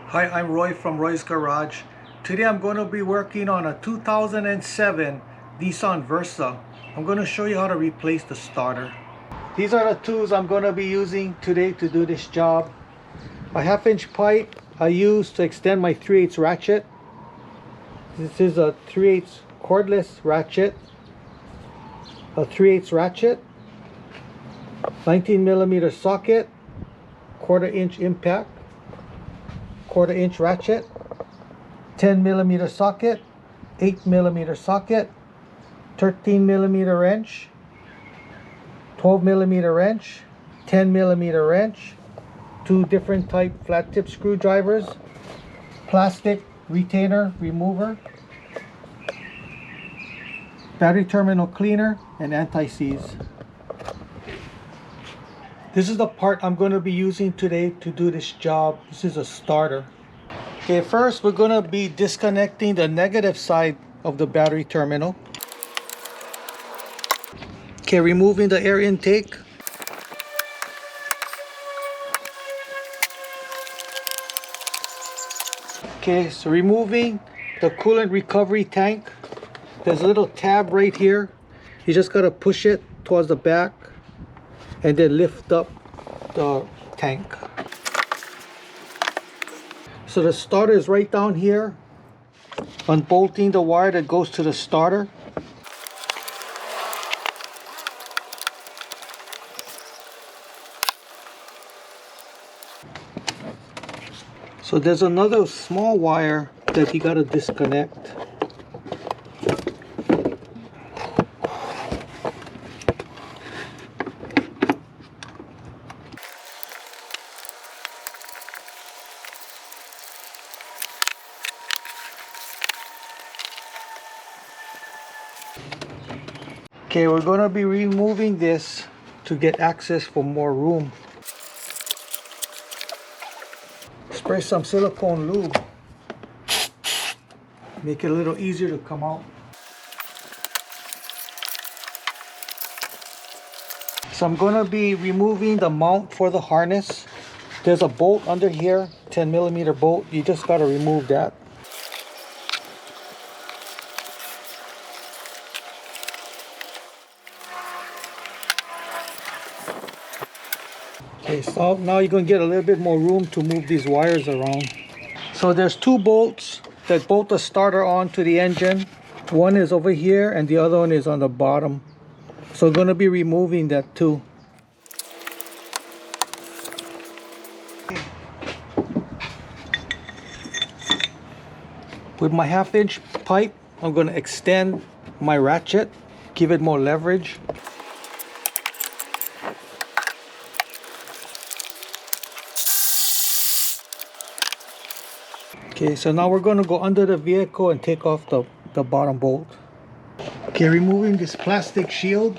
Hi, I'm Roy from Roy's Garage. Today I'm going to be working on a 2007 Nissan Versa. I'm going to show you how to replace the starter. These are the tools I'm going to be using today to do this job. A 1/2-inch pipe I use to extend my 3/8 ratchet. This is a 3/8 cordless ratchet. A 3/8 ratchet. 19mm socket. 1/4-inch impact. 1/4-inch ratchet, 10mm socket, 8mm socket, 13mm wrench, 12mm wrench, 10mm wrench, 2 different type flat tip screwdrivers, plastic retainer remover, battery terminal cleaner, and anti-seize. This is the part I'm going to be using today to do this job. This is a starter. Okay, first we're going to be disconnecting the negative side of the battery terminal. Okay, removing the air intake. Okay, so removing the coolant recovery tank. There's a little tab right here. You just got to push it towards the back and then lift up the tank. So the starter is right down here. Unbolting the wire that goes to the starter. So there's another small wire that you got to disconnect. Okay, we're going to be removing this to get access for more room. Spray some silicone lube. Make it a little easier to come out. So I'm going to be removing the mount for the harness. There's a bolt under here, 10mm bolt. You just got to remove that. Okay, so now you're going to get a little bit more room to move these wires around. So there's 2 bolts that bolt the starter on to the engine. One is over here and the other one is on the bottom. So I'm going to be removing that too. With my 1/2-inch pipe, I'm going to extend my ratchet, give it more leverage. Okay, so now we're going to go under the vehicle and take off the bottom bolt. Okay, removing this plastic shield.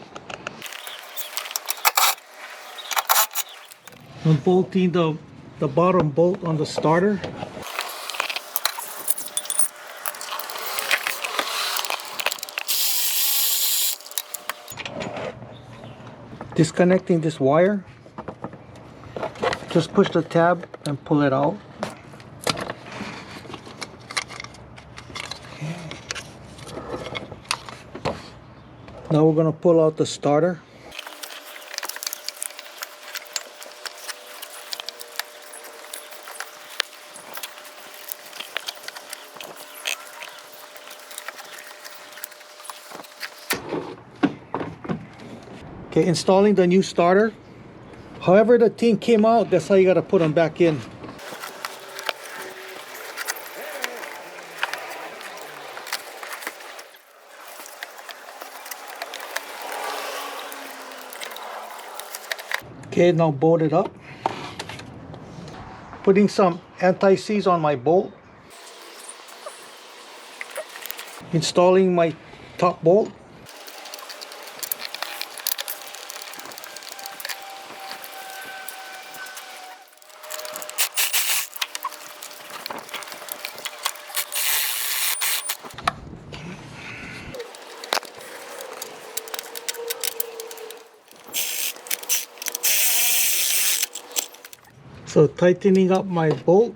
Unbolting the bottom bolt on the starter. Disconnecting this wire. Just push the tab and pull it out. Now we're going to pull out the starter. Okay, installing the new starter. However the thing came out, that's how you got to put them back in. Okay, now bolt it up. Putting some anti-seize on my bolt. Installing my top bolt. So tightening up my bolt.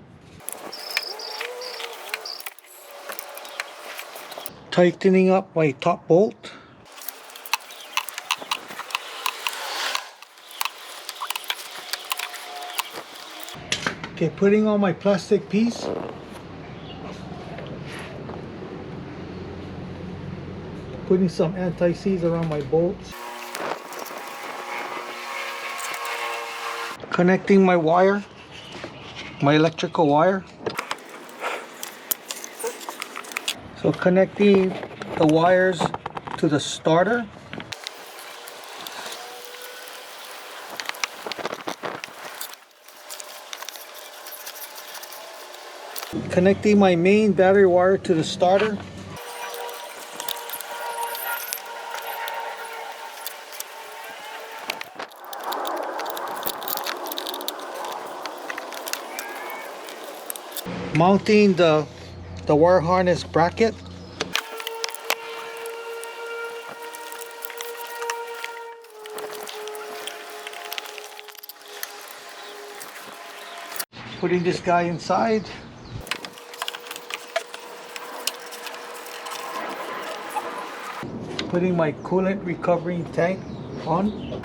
tightening up my top bolt. Okay, putting on my plastic piece. Putting some anti-seize around my bolts. Connecting my wire, my electrical wire. So connecting the wires to the starter. Connecting my main battery wire to the starter. Mounting the wire harness bracket. Putting this guy inside. Putting my coolant recovery tank on.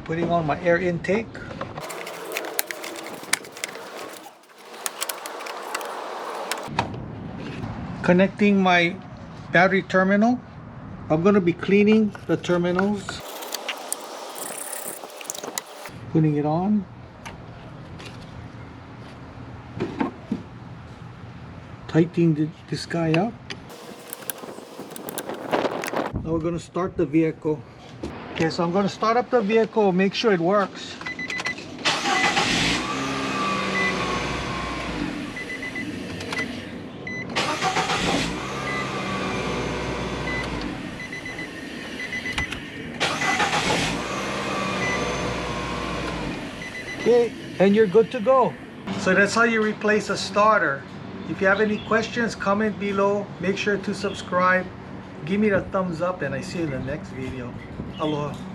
Putting on my air intake. Connecting my battery terminal. I'm going to be cleaning the terminals. Putting it on. Tightening this guy up. Now we're going to start the vehicle. Okay, so I'm going to start up the vehicle, make sure it works. Okay, and you're good to go. So that's how you replace a starter. If you have any questions, comment below. Make sure to subscribe. Give me the thumbs up and I see you in the next video. Aloha.